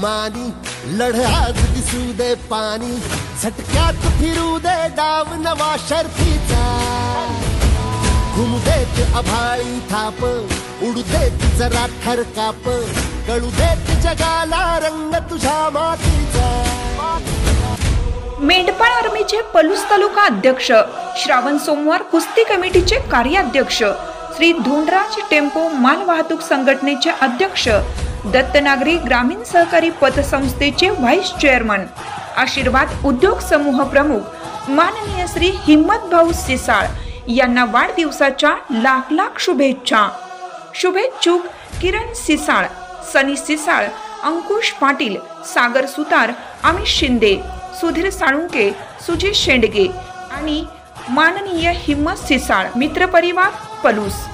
मानी, लढ आज दिसू दे पाणी, झटक्यात फिरू दे डाव नवा शर्फीचा, घुमू देत अभाळी थाप, उडू देत जरा थरकाप, कळू देत जगाला रंग तुझ्या मातीचा। मेंढपाळ आर्मीचे पलूस तालुका अध्यक्ष, श्रावण सोमवार कुस्ती कमिटीचे कार्याध्यक्ष, श्री धोंडराज टेम्पो माल वाहतूक संघटनेचे अध्यक्ष, दत्तनागरी ग्रामीण सहकारी पतसंस्थेचे व्हाईस चेअरमन, आशीर्वाद उद्योग समूह प्रमुख माननीय श्री हिम्मत भाऊ सिसाळ यांना वाढदिवसाच्या लाख लाख शुभेच्छा। शुभेच्छुक किरण सिसाळ, सनी सिसाळ, अंकुश पाटील, सागर सुतार, अमित शिंदे, सुधीर साळुंके, सुजित शेंडगे आणि माननीय हिम्मत सिसाळ, मित्रपरिवार पलूस।